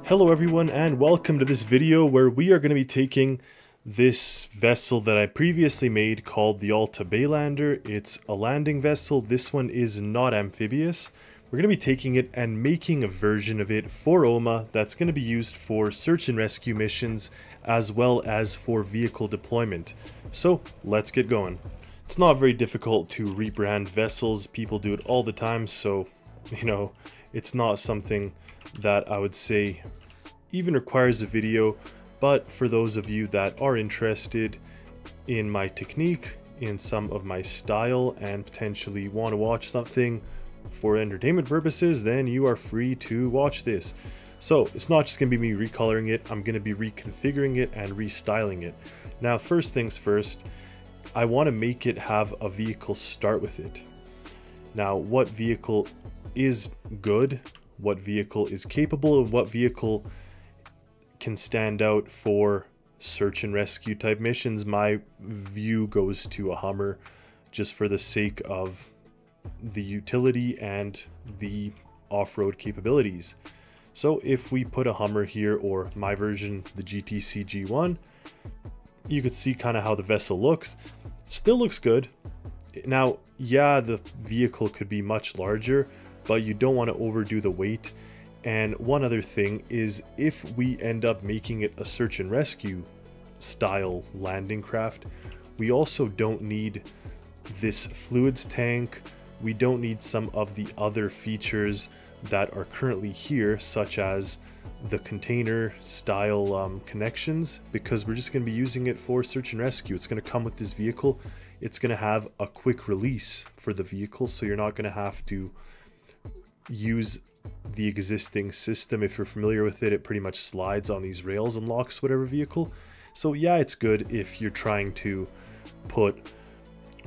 Hello everyone and welcome to this video where we are going to be taking this vessel that I previously made called the Alta Baylander. It's a landing vessel. This one is not amphibious. We're going to be taking it and making a version of it for OMA that's going to be used for search and rescue missions as well as for vehicle deployment. So let's get going. It's not very difficult to rebrand vessels. People do it all the time, so it's not something that I would say even requires a video, but for those of you that are interested in my technique, in some of my style, and potentially want to watch something for entertainment purposes, then you are free to watch this. So it's not just going to be me recoloring it, I'm going to be reconfiguring it and restyling it. Now first things first, I want to make it have a vehicle start with it. Now what vehicle is good, what vehicle is capable, of what vehicle can stand out for search and rescue type missions. My view goes to a Hummer just for the sake of the utility and the off-road capabilities. So if we put a Hummer here, or my version, the GTC G1, you could see kind of how the vessel looks. Still looks good. Now, yeah, the vehicle could be much larger, but you don't want to overdo the weight. And one other thing is, if we end up making it a search and rescue style landing craft, we also don't need this fluids tank. We don't need some of the other features that are currently here, such as the container style connections, because we're just going to be using it for search and rescue. It's going to come with this vehicle. It's going to have a quick release for the vehicle, so you're not going to have to use the existing system. If you're familiar with it, it pretty much slides on these rails and locks whatever vehicle. So yeah, it's good if you're trying to put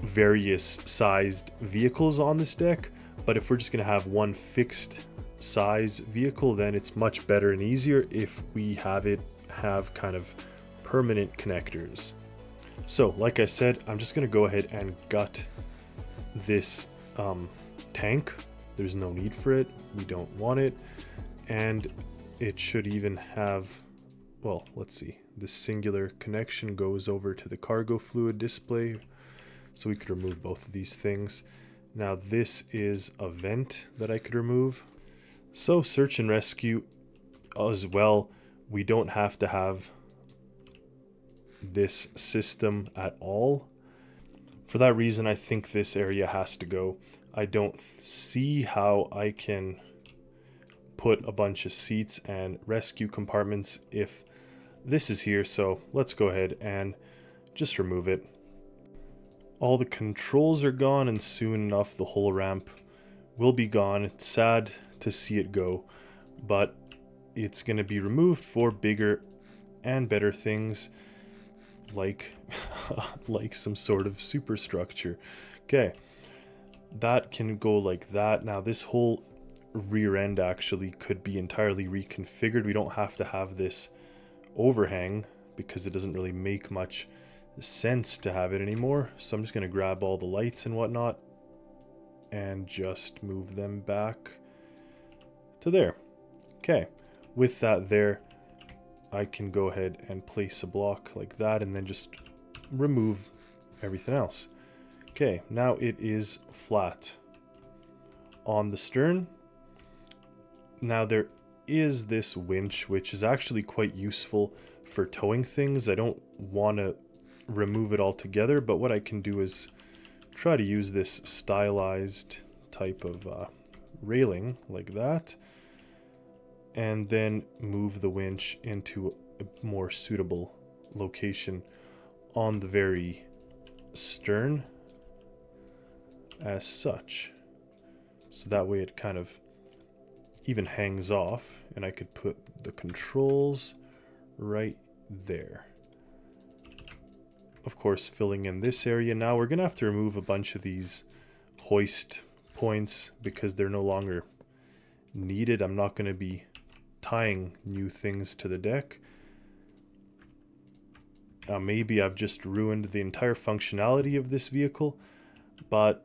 various sized vehicles on this deck, but if we're just going to have one fixed size vehicle, then it's much better and easier if we have kind of permanent connectors. So like I said, I'm just going to go ahead and gut this tank. There's no need for it, we don't want it, and it should even have, well, let's see, this singular connection goes over to the cargo fluid display, so we could remove both of these things. Now this is a vent that I could remove. So search and rescue as well, we don't have to have this system at all. For that reason, I think this area has to go. I don't see how I can put a bunch of seats and rescue compartments if this is here, so let's go ahead and just remove it. All the controls are gone, and soon enough the whole ramp will be gone. It's sad to see it go, but it's going to be removed for bigger and better things, like like some sort of superstructure. Okay. That can go like that. Now this whole rear end actually could be entirely reconfigured. We don't have to have this overhang because it doesn't really make much sense to have it anymore. So I'm just going to grab all the lights and whatnot and just move them back to there. Okay, with that there, I can go ahead and place a block like that and then just remove everything else. Okay, now it is flat on the stern. Now there is this winch, which is actually quite useful for towing things. I don't want to remove it altogether, but what I can do is try to use this stylized type of railing like that, and then move the winch into a more suitable location on the very stern as such, so that way it kind of even hangs off, and I could put the controls right there. Of course, filling in this area. Now we're gonna have to remove a bunch of these hoist points because they're no longer needed. I'm not going to be tying new things to the deck. Maybe I've just ruined the entire functionality of this vehicle, but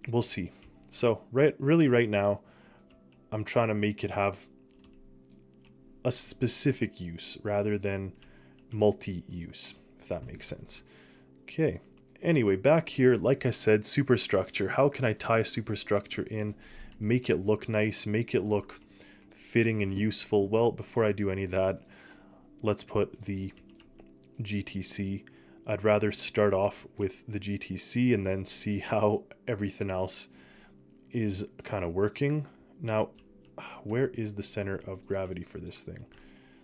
we'll see. So really right now, I'm trying to make it have a specific use rather than multi-use, if that makes sense. Okay, anyway, back here, like I said, superstructure. How can I tie a superstructure in, make it look nice, make it look fitting and useful? Well, before I do any of that, let's put the GTC. I'd rather start off with the GTC and then see how everything else is kind of working. Now, where is the center of gravity for this thing?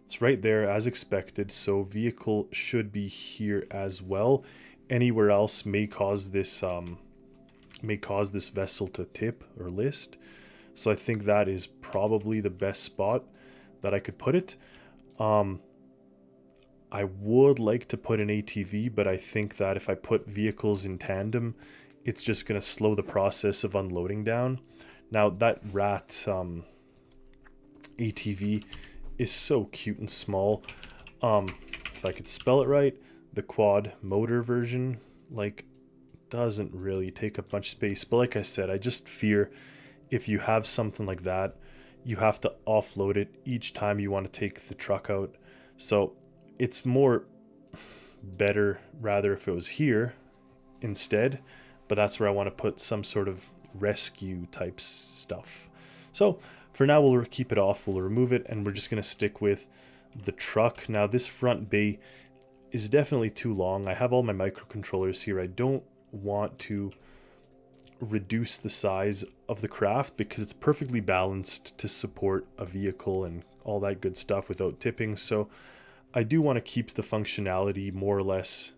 It's right there as expected, so vehicle should be here as well. Anywhere else may cause this vessel to tip or list. So I think that is probably the best spot that I could put it. I would like to put an ATV, but I think that if I put vehicles in tandem, it's just going to slow the process of unloading down. Now that rat ATV is so cute and small. If I could spell it right, the quad motor version, like, doesn't really take up much space. But like I said, I just fear if you have something like that, you have to offload it each time you want to take the truck out. So it's more better rather if it was here instead, but that's where I want to put some sort of rescue type stuff. So for now, we'll keep it off, we'll remove it, and we're just going to stick with the truck. Now this front bay is definitely too long. I have all my microcontrollers here. I don't want to reduce the size of the craft because it's perfectly balanced to support a vehicle and all that good stuff without tipping. So I do want to keep the functionality more or less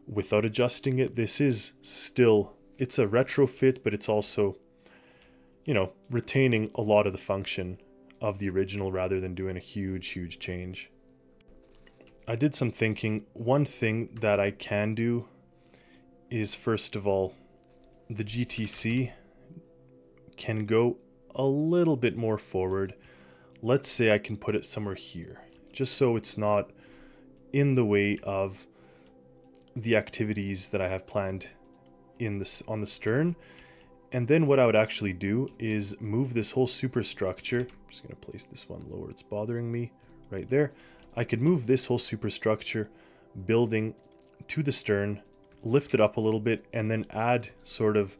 without adjusting it. This is still, it's a retrofit, but it's also, you know, retaining a lot of the function of the original rather than doing a huge change. I did some thinking. One thing that I can do is, first of all, the GTC can go a little bit more forward. Let's say I can put it somewhere here, just so it's not in the way of the activities that I have planned in this on the stern. And then what I would actually do is move this whole superstructure. I'm just going to place this one lower, it's bothering me right there. I could move this whole superstructure building to the stern, lift it up a little bit, and then add sort of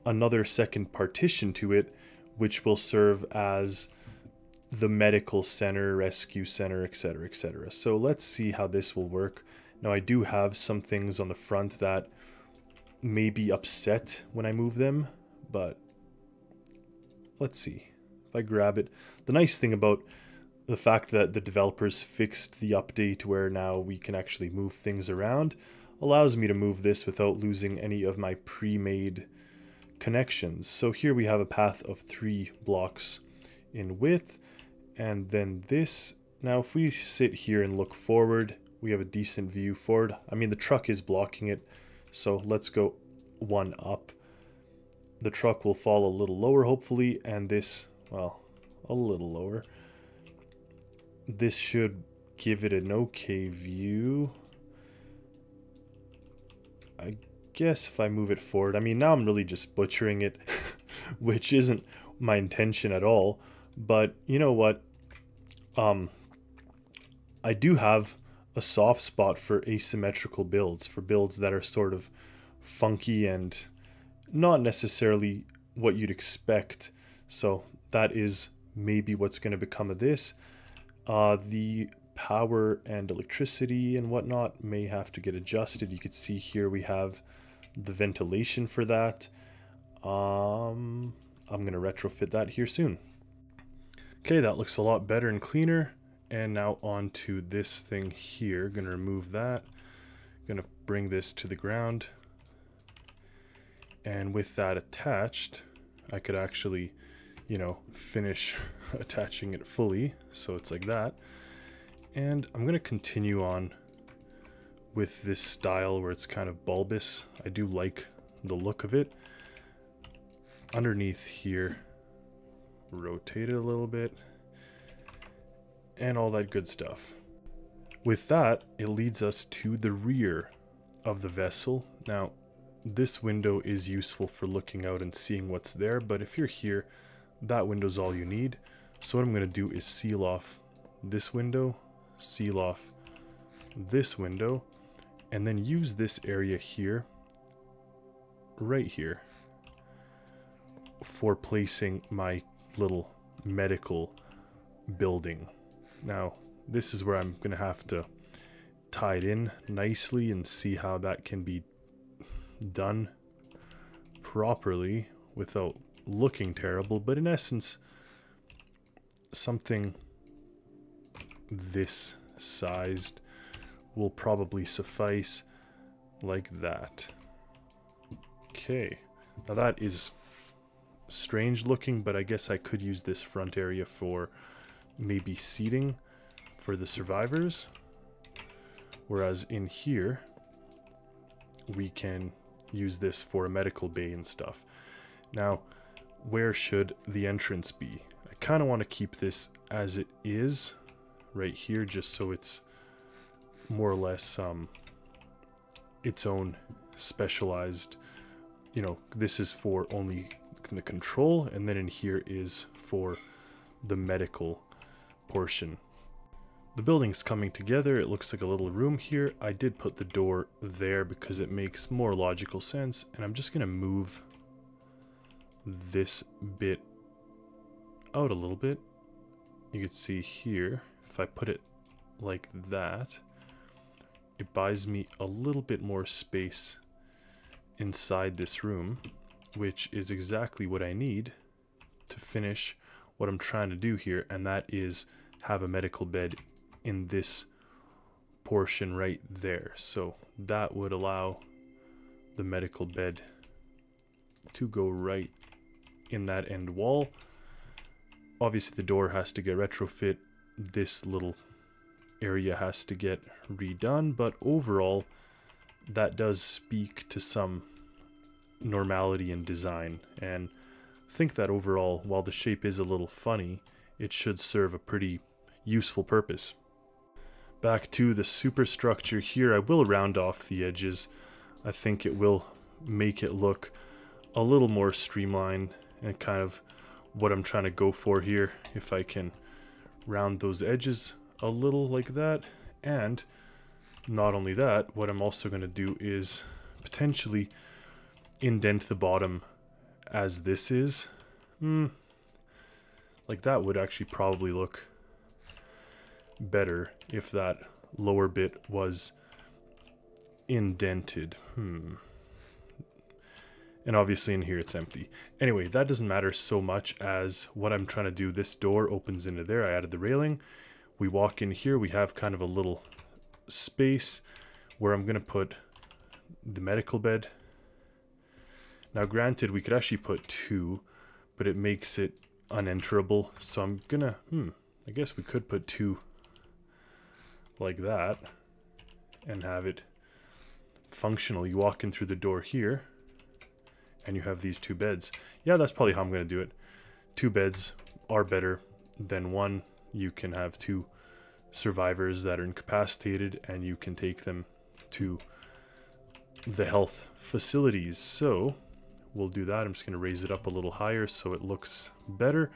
another second partition to it, which will serve as the medical center, rescue center, etc., etc. So let's see how this will work. Now I do have some things on the front that may be upset when I move them, but let's see. If I grab it, the nice thing about the fact that the developers fixed the update where now we can actually move things around allows me to move this without losing any of my pre-made connections. So here we have a path of 3 blocks in width, and then this. Now if we sit here and look forward, we have a decent view forward. I mean, the truck is blocking it, so let's go 1 up. The truck will fall a little lower hopefully, and this, well, a little lower. This should give it an okay view. I guess if I move it forward, I mean, now I'm really just butchering it, which isn't my intention at all. But you know what? I do have a soft spot for asymmetrical builds, for builds that are sort of funky and not necessarily what you'd expect. So that is maybe what's going to become of this. The power and electricity and whatnot may have to get adjusted. You could see here we have the ventilation for that. I'm going to retrofit that here soon. Okay, that looks a lot better and cleaner. And now on to this thing here. Going to remove that. Going to bring this to the ground. And with that attached, I could actually, you know, finish attaching it fully. So it's like that. And I'm going to continue on with this style where it's kind of bulbous. I do like the look of it. Underneath here, rotate it a little bit, and all that good stuff. With that, it leads us to the rear of the vessel. Now, this window is useful for looking out and seeing what's there, but if you're here, that window's all you need. So what I'm going to do is seal off this window, seal off this window, and then use this area here, right here, for placing my little medical building. Now, this is where I'm going to have to tie it in nicely and see how that can be done properly without looking terrible, but in essence, something this sized will probably suffice, like that. Okay, now that is strange looking, but I guess I could use this front area for maybe seating for the survivors, whereas in here we can use this for a medical bay and stuff. Now, where should the entrance be? I kind of want to keep this as it is right here, just so it's more or less its own specialized, you know, this is for only the control, and then in here is for the medical portion. The building's coming together. It looks like a little room here. I did put the door there because it makes more logical sense, and I'm just gonna move this bit out a little bit. You can see here, if I put it like that, it buys me a little bit more space inside this room, which is exactly what I need to finish what I'm trying to do here, and that is have a medical bed in this portion right there. So that would allow the medical bed to go right in that end wall. Obviously the door has to get retrofit, this little area has to get redone, but overall that does speak to some normality in design, and I think that overall, while the shape is a little funny, it should serve a pretty useful purpose. Back to the superstructure here, I will round off the edges. I think it will make it look a little more streamlined, and kind of what I'm trying to go for here, if I can round those edges a little like that. And not only that, what I'm also going to do is potentially indent the bottom as this is. Like that would actually probably look better if that lower bit was indented. And obviously in here it's empty. Anyway, that doesn't matter so much as what I'm trying to do. This door opens into there. I added the railing. We walk in here. We have kind of a little space where I'm going to put the medical bed. Now granted, we could actually put two, but it makes it unenterable. So I'm gonna, I guess we could put two like that and have it functional. You walk in through the door here and you have these two beds. Yeah, that's probably how I'm going to do it. Two beds are better than one. You can have two survivors that are incapacitated and you can take them to the health facilities. So we'll do that. I'm just going to raise it up a little higher so it looks better,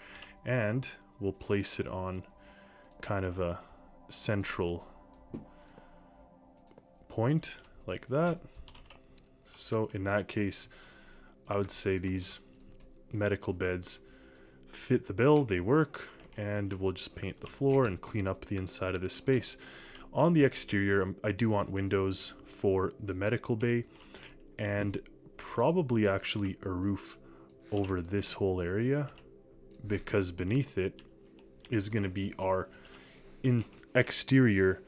and we'll place it on kind of a central point like that. So in that case, I would say these medical beds fit the bill, they work, and we'll just paint the floor and clean up the inside of this space. On the exterior, I do want windows for the medical bay, and probably actually a roof over this whole area, because beneath it is going to be our exterior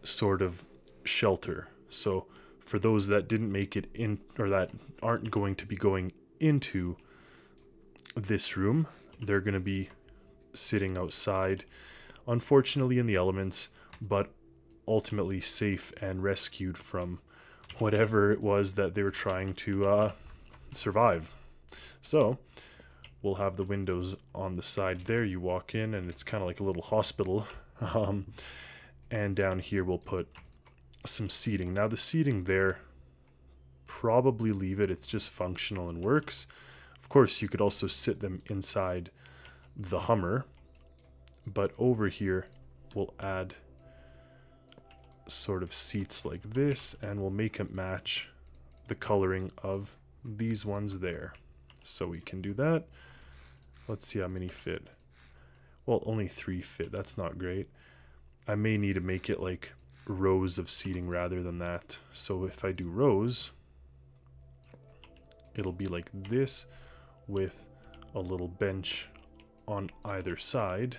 sort of shelter. So for those that didn't make it in, or that aren't going to be going into this room, they're going to be sitting outside, unfortunately in the elements, but ultimately safe and rescued from whatever it was that they were trying to survive. So we'll have the windows on the side there. You walk in and it's kind of like a little hospital. And down here we'll put some seating. Now the seating there, probably leave it. It's just functional and works. Of course, you could also sit them inside the Hummer, but over here we'll add sort of seats like this, and we'll make it match the coloring of these ones there. So we can do that. Let's see how many fit. Well, only 3 fit. That's not great. I may need to make it like rows of seating rather than that. So if I do rows, it'll be like this with a little bench on either side.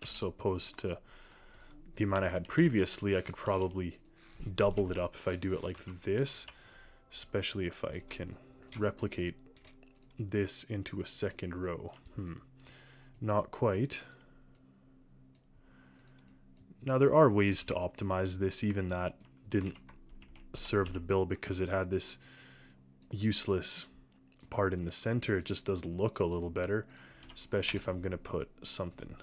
So opposed to the amount I had previously, I could probably double it up if I do it like this, especially if I can replicate this into a second row. Not quite. Now there are ways to optimize this. Even that didn't serve the bill because it had this useless part in the center. It just does look a little better, especially if I'm going to put something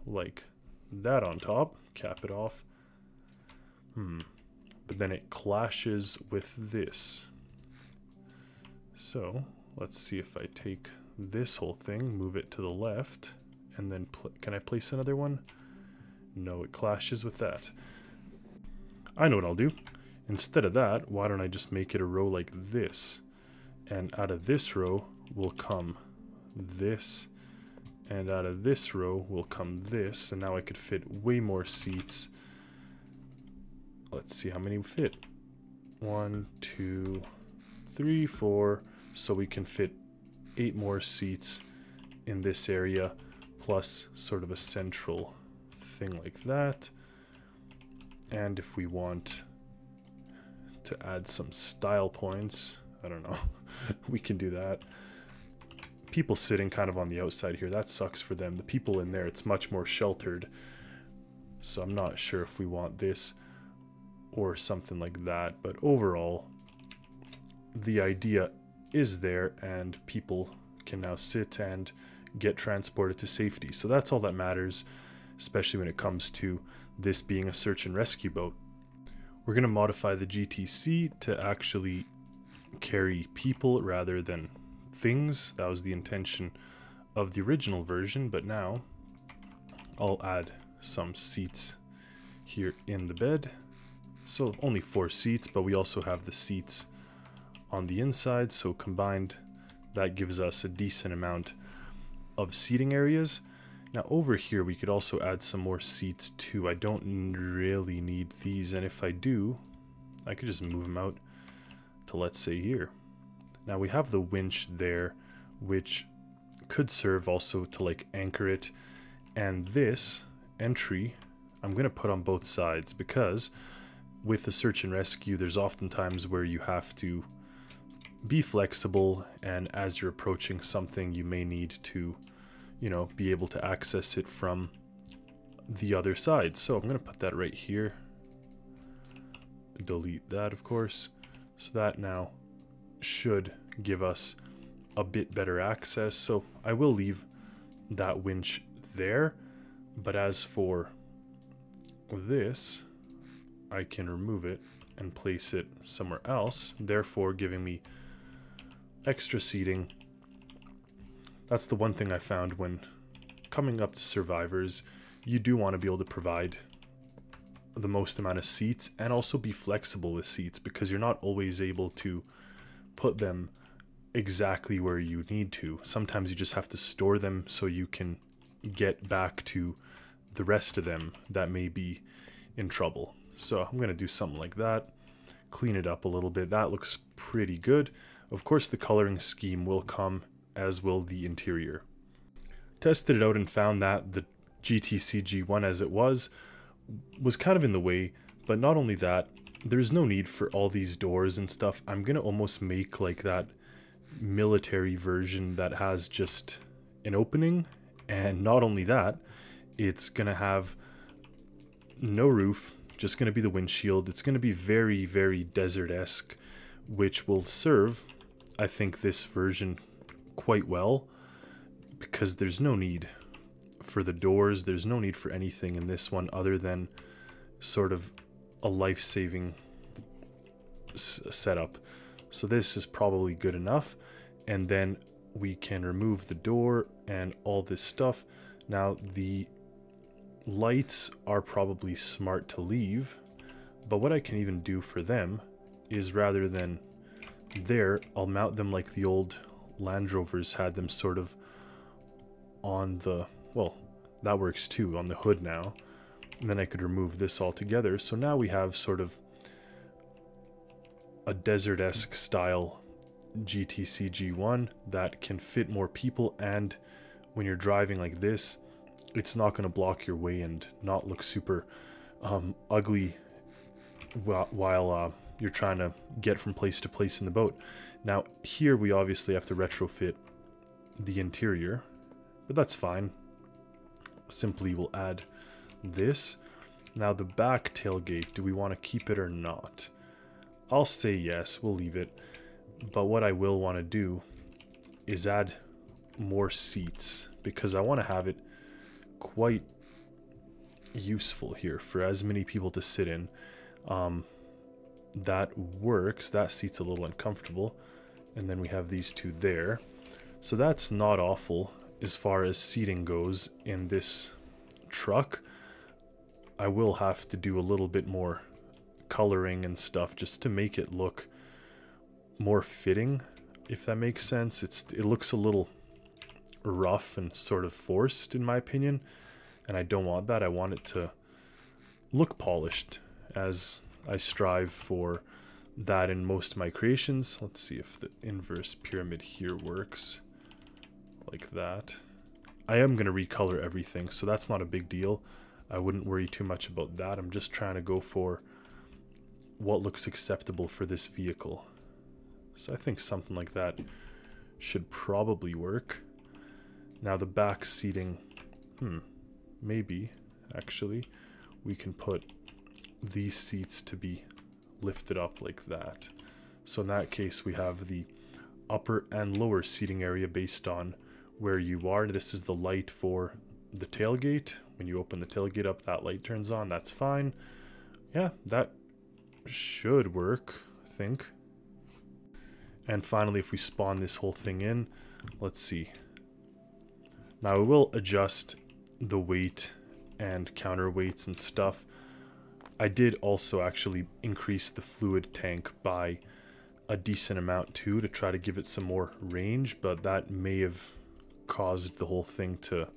like that on top, cap it off. But then it clashes with this. So let's see if I take this whole thing, move it to the left, and then can I place another one? No, it clashes with that. I know what I'll do. Instead of that, why don't I just make it a row like this? And out of this row will come this, and out of this row will come this, and now I could fit way more seats. Let's see how many fit. 1, 2, 3, 4. So we can fit 8 more seats in this area, plus sort of a central thing like that. And if we want to add some style points, I don't know, we can do that. People sitting kind of on the outside here, that sucks for them. The people in there, it's much more sheltered. So I'm not sure if we want this or something like that, but overall the idea is there, and people can now sit and get transported to safety. So that's all that matters, especially when it comes to this being a search and rescue boat. We're going to modify the GTC to actually carry people rather than things. That was the intention of the original version, but now I'll add some seats here in the bed. So only 4 seats, but we also have the seats on the inside, so combined that gives us a decent amount of seating areas. Now over here we could also add some more seats too. I don't really need these, and if I do, I could just move them out to, let's say, here. Now we have the winch there, which could serve also to like anchor it, and this entry I'm going to put on both sides, because with the search and rescue there's often times where you have to be flexible, and as you're approaching something you may need to, you know, be able to access it from the other side. So I'm going to put that right here, delete that of course, so that now should give us a bit better access. So I will leave that winch there, but as for this, I can remove it and place it somewhere else, therefore giving me extra seating. That's the one thing I found when coming up to survivors. You do want to be able to provide the most amount of seats and also be flexible with seats, because you're not always able to put them exactly where you need to. Sometimes you just have to store them so you can get back to the rest of them that may be in trouble. So I'm going to do something like that, clean it up a little bit. That looks pretty good. Of course the coloring scheme will come, as will the interior. Tested it out and found that the GTC G1 as it was kind of in the way, but not only that, there's no need for all these doors and stuff. I'm going to almost make like that military version that has just an opening, and not only that, it's going to have no roof, just going to be the windshield. It's going to be very, very desert-esque, which will serve, I think, this version quite well, because there's no need for the doors, there's no need for anything in this one other than sort of a life-saving setup. So this is probably good enough, and then we can remove the door and all this stuff. Now the lights are probably smart to leave, but what I can even do for them is rather than there, I'll mount them like the old Land Rovers had them, sort of on the, well, that works too, on the hood now. And then I could remove this altogether. So now we have sort of a desert-esque style GTC G1 that can fit more people, and when you're driving like this, it's not going to block your way and not look super ugly while you're trying to get from place to place in the boat. Now here we obviously have to retrofit the interior, but that's fine. Simply we'll add this. Now the back tailgate, do we want to keep it or not? I'll say yes, we'll leave it. But what I will want to do is add more seats, because I want to have it quite useful here for as many people to sit in. That works. That seat's a little uncomfortable. And then we have these two there. So that's not awful as far as seating goes in this truck. I will have to do a little bit more coloring and stuff just to make it look more fitting, if that makes sense. It looks a little rough and sort of forced in my opinion, and I don't want that. I want it to look polished, as I strive for that in most of my creations. Let's see if the inverse pyramid here works like that. I am going to recolor everything, so that's not a big deal. I wouldn't worry too much about that. I'm just trying to go for what looks acceptable for this vehicle. So I think something like that should probably work. Now the back seating, maybe actually we can put these seats to be lifted up like that. So in that case we have the upper and lower seating area based on where you are. This is the light for the tailgate. When you open the tailgate up, that light turns on. That's fine. Yeah, that should work, I think. And finally, if we spawn this whole thing in, let's see. Now we will adjust the weight and counterweights and stuff. I did also actually increase the fluid tank by a decent amount too, to try to give it some more range, but that may have caused the whole thing to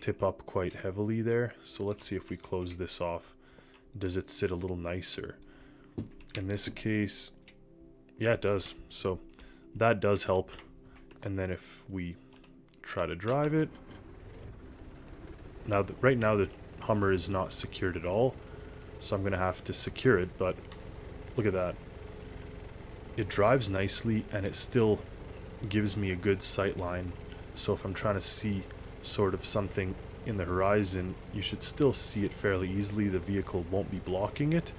tip up quite heavily there. So let's see if we close this off. Does it sit a little nicer? In this case, yeah, it does. So that does help. And then if we try to drive it, now right now the Hummer is not secured at all, so I'm gonna have to secure it. But look at that, it drives nicely and it still gives me a good sight line. So if I'm trying to see sort of something in the horizon, you should still see it fairly easily. The vehicle won't be blocking it,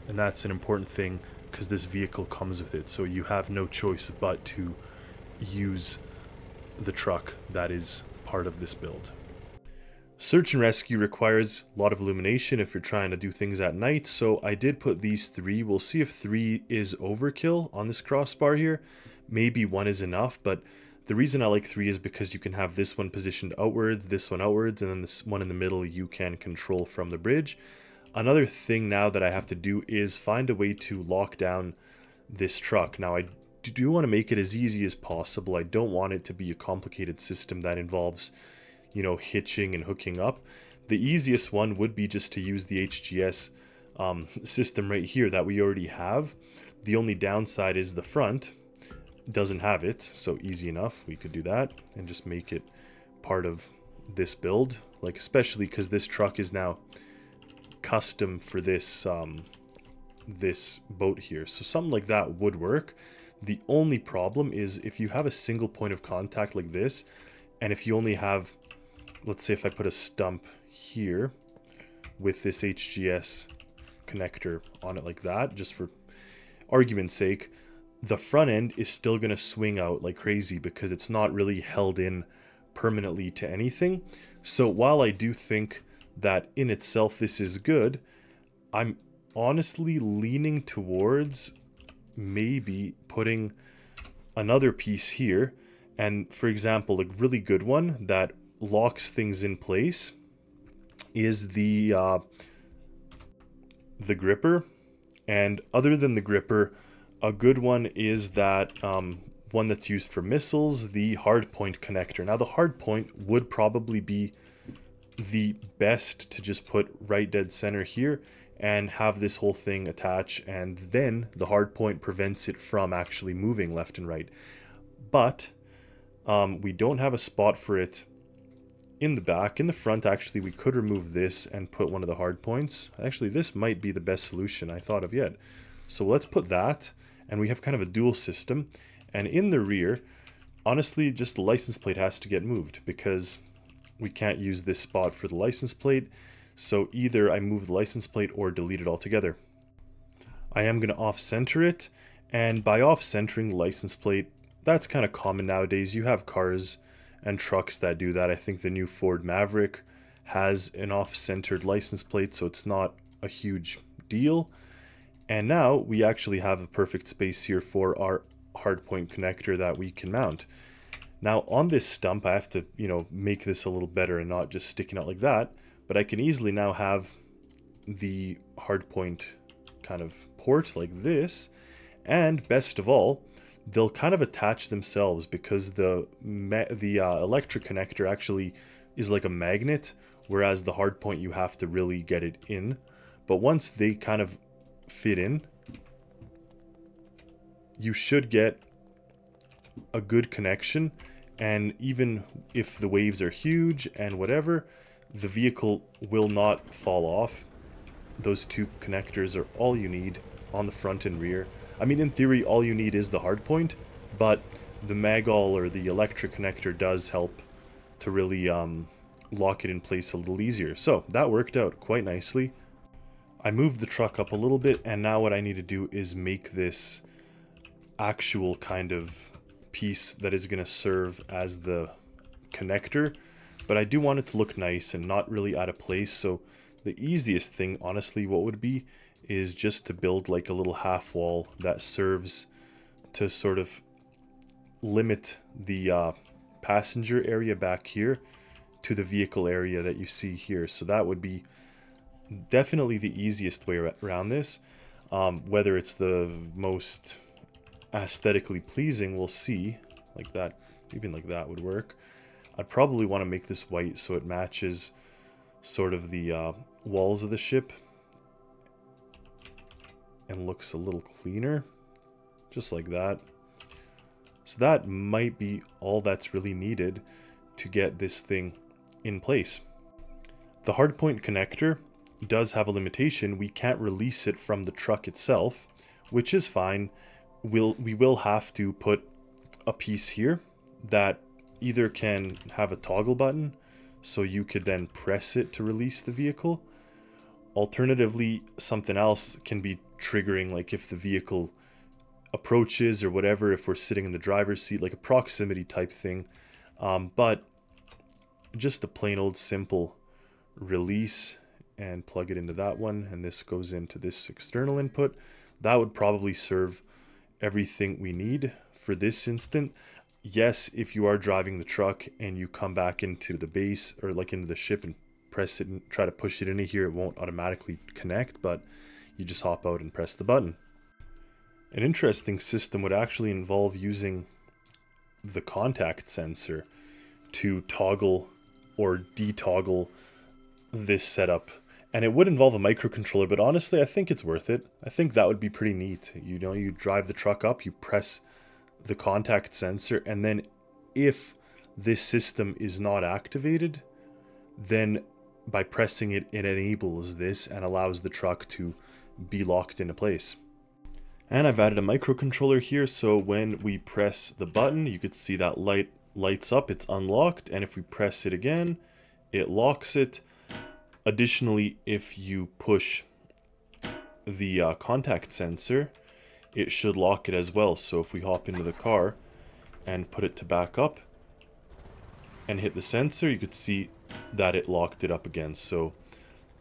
and that's an important thing because this vehicle comes with it, so you have no choice but to use the truck that is part of this build. Search and rescue requires a lot of illumination if you're trying to do things at night, so I did put these three. We'll see if 3 is overkill on this crossbar here. Maybe 1 is enough, but the reason I like 3 is because you can have this one positioned outwards, this one outwards, and then this one in the middle you can control from the bridge. Another thing now that I have to do is find a way to lock down this truck. Now I do want to make it as easy as possible. I don't want it to be a complicated system that involves, you know, hitching and hooking up. The easiest one would be just to use the HGS system right here that we already have. The only downside is the front doesn't have it, so easy enough. We could do that and just make it part of this build, like especially because this truck is now custom for this this boat here, so something like that would work. The only problem is if you have a single point of contact like this, and if you only have, let's say if I put a stump here with this HGS connector on it like that, just for argument's sake, the front end is still going to swing out like crazy because it's not really held in permanently to anything. So while I do think that in itself this is good, I'm honestly leaning towards maybe putting another piece here. And for example, a really good one that locks things in place is the gripper. And other than the gripper, a good one is that one that's used for missiles, the hardpoint connector. Now the hardpoint would probably be the best to just put right dead center here and have this whole thing attach, and then the hardpoint prevents it from actually moving left and right. But we don't have a spot for it in the back. In the front, actually, we could remove this and put one of the hard points. Actually, this might be the best solution I thought of yet. So let's put that, and we have kind of a dual system. And in the rear, honestly, just the license plate has to get moved because we can't use this spot for the license plate. So either I move the license plate or delete it altogether. I am going to off-center it, and by off-centering the license plate, that's kind of common nowadays. You have cars and trucks that do that. I think the new Ford Maverick has an off-centered license plate, so it's not a huge deal. And now we actually have a perfect space here for our hardpoint connector that we can mount. Now on this stump, I have to, make this a little better and not just sticking out like that, but I can easily now have the hardpoint kind of port like this, and best of all, they'll kind of attach themselves because the electric connector actually is like a magnet, whereas the hardpoint you have to really get it in. But once they kind of fit in, you should get a good connection, and even if the waves are huge and whatever, the vehicle will not fall off. Those two connectors are all you need on the front and rear. I mean, in theory, all you need is the hardpoint, but the magall or the electric connector does help to really lock it in place a little easier. So that worked out quite nicely. I moved the truck up a little bit, and now what I need to do is make this actual kind of piece that is going to serve as the connector. But I do want it to look nice and not really out of place. So the easiest thing, honestly, what would be is just to build like a little half wall that serves to sort of limit the passenger area back here to the vehicle area that you see here. So that would be definitely the easiest way around this. Whether it's the most aesthetically pleasing, we'll see. Like that, even like that would work. I'd probably want to make this white so it matches sort of the walls of the ship and looks a little cleaner, just like that. So that might be all that's really needed to get this thing in place. The hardpoint connector does have a limitation. We can't release it from the truck itself, which is fine. We will have to put a piece here that either can have a toggle button, so you could then press it to release the vehicle. Alternatively, something else can be triggering, like if the vehicle approaches or whatever, if we're sitting in the driver's seat, like a proximity type thing. But just a plain old simple release and plug it into that one, and this goes into this external input. That would probably serve everything we need for this instant. Yes, if you are driving the truck and you come back into the base or like into the ship and press it and try to push it into here, it won't automatically connect, but you just hop out and press the button. An interesting system would actually involve using the contact sensor to toggle or detoggle this setup. And it would involve a microcontroller, but honestly, I think it's worth it. I think that would be pretty neat. You drive the truck up, you press the contact sensor, and then if this system is not activated, then by pressing it, it enables this and allows the truck to be locked into place. And I've added a microcontroller here, so when we press the button, you could see that light lights up, it's unlocked, and if we press it again, it locks it. Additionally, if you push the contact sensor, it should lock it as well. So if we hop into the car and put it to back up and hit the sensor, you could see that it locked it up again. So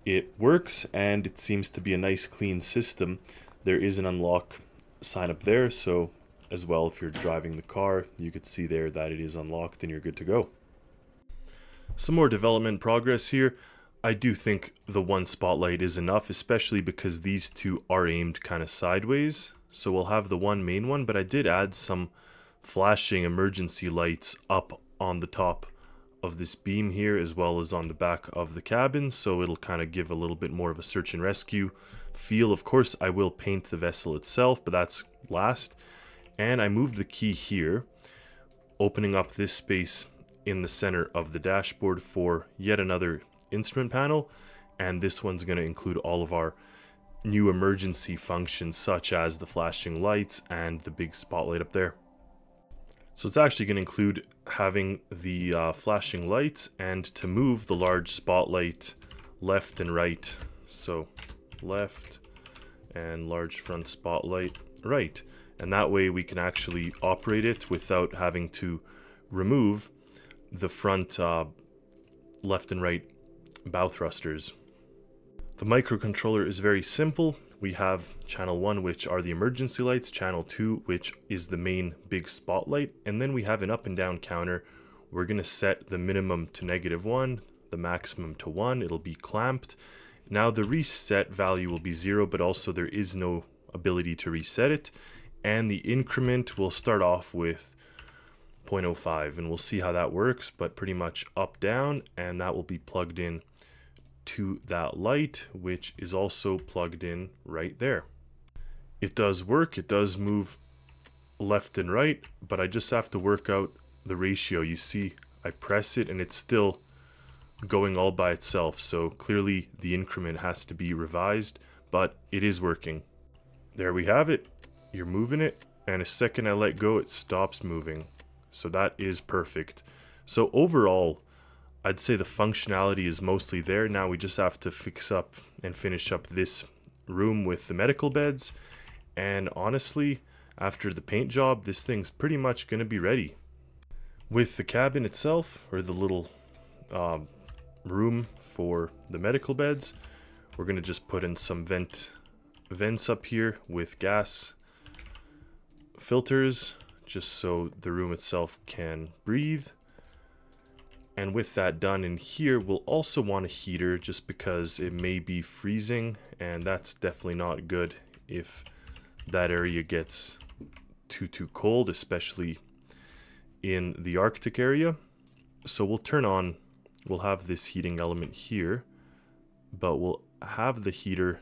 it works, and it seems to be a nice clean system. There is an unlock sign up there, so as well, if you're driving the car, you could see there that it is unlocked and you're good to go. Some more development progress here. I do think the one spotlight is enough, especially because these two are aimed kind of sideways. So we'll have the one main one, but I did add some flashing emergency lights up on the top of this beam here, as well as on the back of the cabin, so it'll kind of give a little bit more of a search and rescue feel. Of course, I will paint the vessel itself, but that's last. And I moved the key here, opening up this space in the center of the dashboard for yet another instrument panel, and this one's going to include all of our new emergency functions, such as the flashing lights and the big spotlight up there. So it's actually going to include having the flashing lights and to move the large spotlight left and right. So left and large front spotlight right. And that way we can actually operate it without having to remove the front left and right bow thrusters. The microcontroller is very simple. We have channel 1, which are the emergency lights, channel 2, which is the main big spotlight, and then we have an up and down counter. We're going to set the minimum to -1, the maximum to 1. It'll be clamped. Now the reset value will be 0, but also there is no ability to reset it, and the increment will start off with 0.05, and we'll see how that works, but pretty much up down, and that will be plugged in to that light, which is also plugged in right there. It does work, it does move left and right, but I just have to work out the ratio. You see, I press it and it's still going all by itself, so clearly the increment has to be revised, but it is working. There we have it. You're moving it, and a second I let go, it stops moving. So that is perfect. So overall, I'd say the functionality is mostly there. Now we just have to fix up and finish up this room with the medical beds. And honestly, after the paint job, this thing's pretty much going to be ready. With the cabin itself, or the little room for the medical beds, we're going to just put in some vents up here with gas filters, just so the room itself can breathe. And with that done in here, we'll also want a heater, just because it may be freezing, and that's definitely not good if that area gets too cold, especially in the Arctic area. So we'll have this heating element here, but we'll have the heater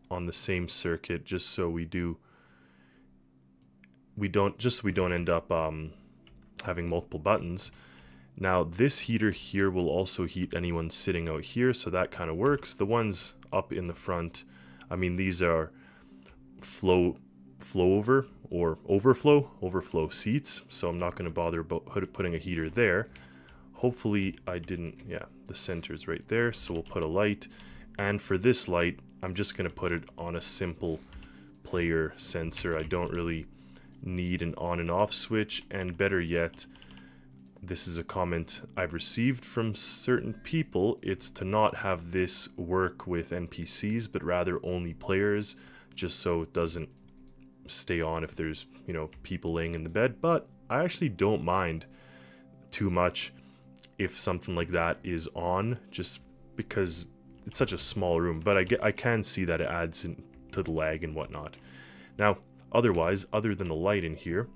on the same circuit, just so we don't end up having multiple buttons. Now this heater here will also heat anyone sitting out here, so that kind of works. The ones up in the front, I mean, these are overflow seats, so I'm not going to bother about putting a heater there. Hopefully I didn't, yeah, the center's right there, so we'll put a light. And for this light, I'm just going to put it on a simple player sensor. I don't really need an on and off switch, and better yet, this is a comment I've received from certain people, it's to not have this work with NPCs, but rather only players, just so it doesn't stay on if there's, you know, people laying in the bed. But I actually don't mind too much if something like that is on, just because it's such a small room. But I can see that it adds to the lag and whatnot. Now, otherwise, other than the light in here,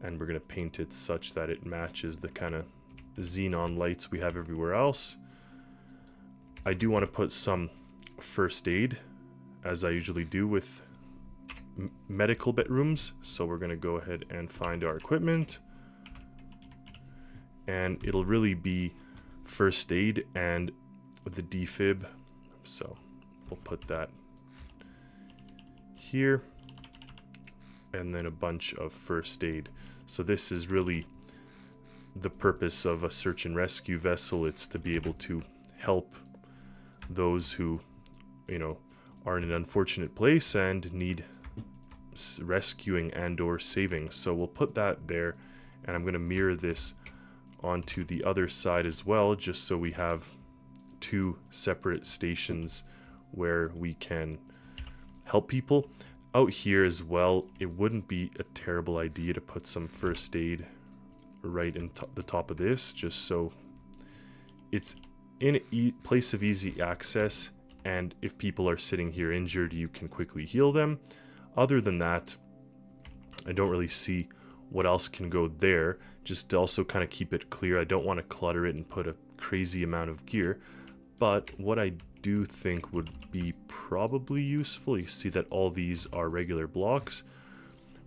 and we're going to paint it such that it matches the kind of xenon lights we have everywhere else. I do want to put some first aid, as I usually do with medical bedrooms. So we're going to go ahead and find our equipment, and it'll really be first aid and the defib. So we'll put that here, and then a bunch of first aid. So this is really the purpose of a search and rescue vessel. It's to be able to help those who, you know, are in an unfortunate place and need rescuing and or saving. So we'll put that there, and I'm going to mirror this onto the other side as well, just so we have two separate stations where we can help people. Out here as well, it wouldn't be a terrible idea to put some first aid right in the top of this, just so it's in a place of easy access, and if people are sitting here injured, you can quickly heal them. Other than that, I don't really see what else can go there. Just to also kind of keep it clear, I don't want to clutter it and put a crazy amount of gear. But what I do think would be probably useful, you see that all these are regular blocks,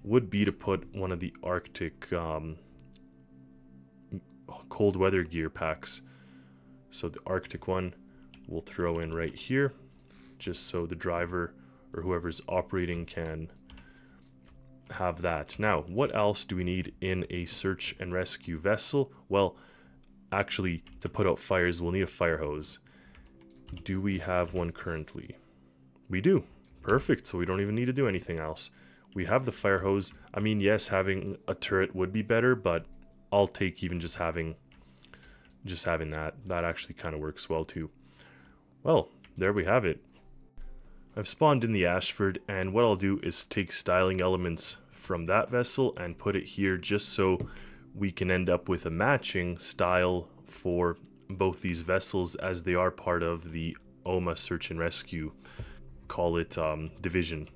would be to put one of the Arctic cold weather gear packs. So the Arctic one we'll throw in right here, just so the driver or whoever's operating can have that. Now, what else do we need in a search and rescue vessel? Well, actually, to put out fires, we'll need a fire hose. Do we have one currently? We do. Perfect, so we don't even need to do anything else. We have the fire hose. I mean, yes, having a turret would be better, but I'll take even just having that. That actually kind of works well too. Well, there we have it. I've spawned in the Ashford, and what I'll do is take styling elements from that vessel and put it here just so we can end up with a matching style for both these vessels, as they are part of the OMA search and rescue, call it division.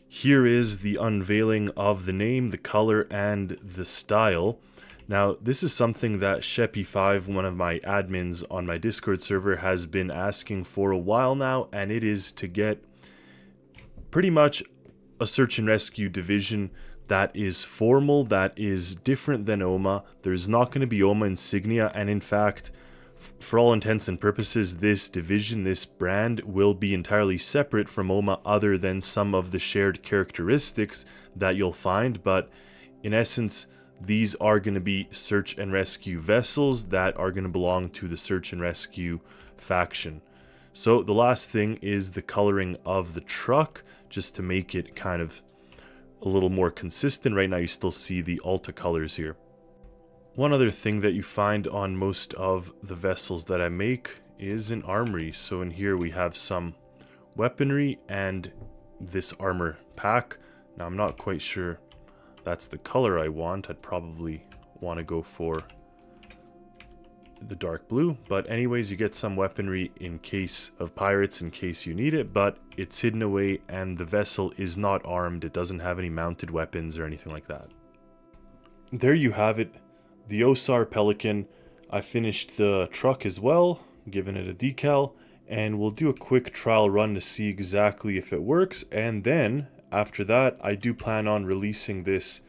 Here is the unveiling of the name, the color, and the style. Now, this is something that Sheppy5, one of my admins on my Discord server, has been asking for a while now, and it is to get pretty much a search and rescue division that is formal, that is different than OMA. There's not going to be OMA insignia, and in fact, for all intents and purposes, this division, this brand, will be entirely separate from OMA, other than some of the shared characteristics that you'll find. But in essence, these are going to be search and rescue vessels that are going to belong to the search and rescue faction. So the last thing is the coloring of the truck, just to make it kind of a little more consistent. Right now you still see the Alta colors here. One other thing that you find on most of the vessels that I make is an armory. So in here we have some weaponry and this armor pack. Now I'm not quite sure that's the color I want. I'd probably want to go for the dark blue, but anyways, you get some weaponry in case of pirates, in case you need it, but it's hidden away and the vessel is not armed. It doesn't have any mounted weapons or anything like that. There you have it, the SAR Pelican. I finished the truck as well, giving it a decal, and we'll do a quick trial run to see exactly if it works, and then after that, I do plan on releasing this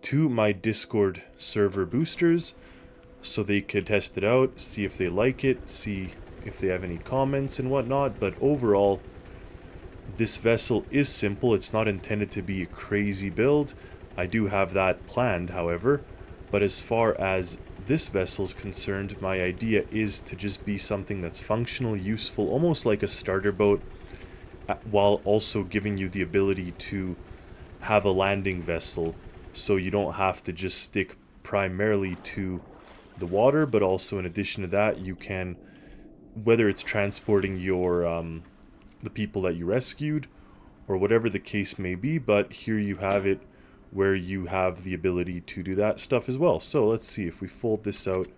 to my Discord server boosters so they could test it out, see if they like it, see if they have any comments and whatnot. But overall, this vessel is simple. It's not intended to be a crazy build. I do have that planned, however. But as far as this vessel is concerned, my idea is to just be something that's functional, useful, almost like a starter boat, while also giving you the ability to have a landing vessel, so you don't have to just stick primarily to the water, but also in addition to that, you can, whether it's transporting your the people that you rescued or whatever the case may be, but here you have it where you have the ability to do that stuff as well. So let's see if we fold this out.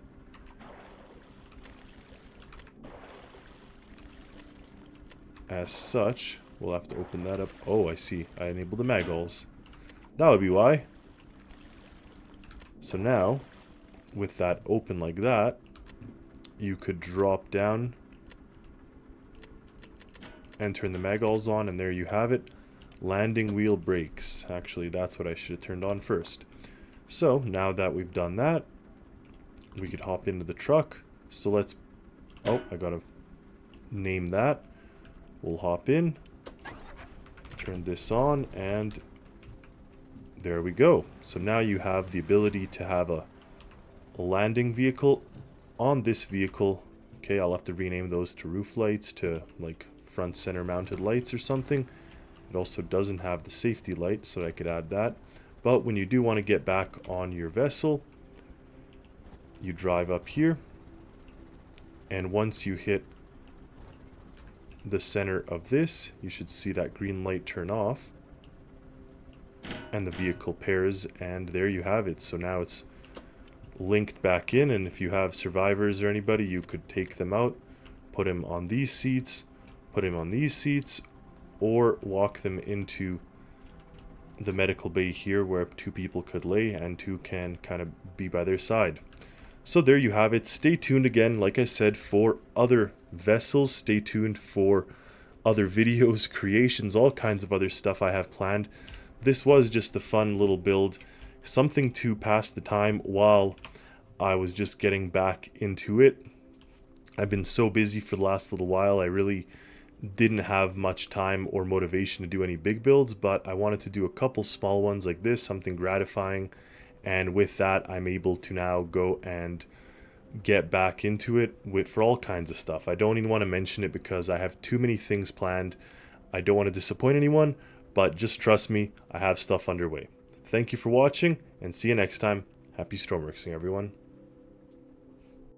As such, we'll have to open that up. Oh, I see. I enabled the magholes. That would be why. So now, with that open like that, you could drop down and turn the magholes on, and there you have it. Landing wheel brakes. Actually, that's what I should have turned on first. So, now that we've done that, we could hop into the truck. So let's... Oh, I gotta name that. We'll hop in, turn this on, and there we go. So now you have the ability to have a landing vehicle on this vehicle. Okay, I'll have to rename those to roof lights, to like front center mounted lights or something. It also doesn't have the safety light, so I could add that. But when you do want to get back on your vessel, you drive up here, and once you hit the center of this, you should see that green light turn off and the vehicle pairs, and there you have it. So now it's linked back in, and if you have survivors or anybody, you could take them out, put him on these seats, put him on these seats, or walk them into the medical bay here where 2 people could lay and 2 can kind of be by their side. So there you have it. Stay tuned again, like I said, for other vessels. Stay tuned for other videos, creations, all kinds of other stuff I have planned. This was just a fun little build, something to pass the time while I was just getting back into it. I've been so busy for the last little while, I really didn't have much time or motivation to do any big builds, but I wanted to do a couple small ones like this, something gratifying, and with that I'm able to now go and get back into it for all kinds of stuff. I don't even want to mention it because I have too many things planned. I don't want to disappoint anyone, but just trust me, I have stuff underway. Thank you for watching, and see you next time. Happy Stormworksing, everyone.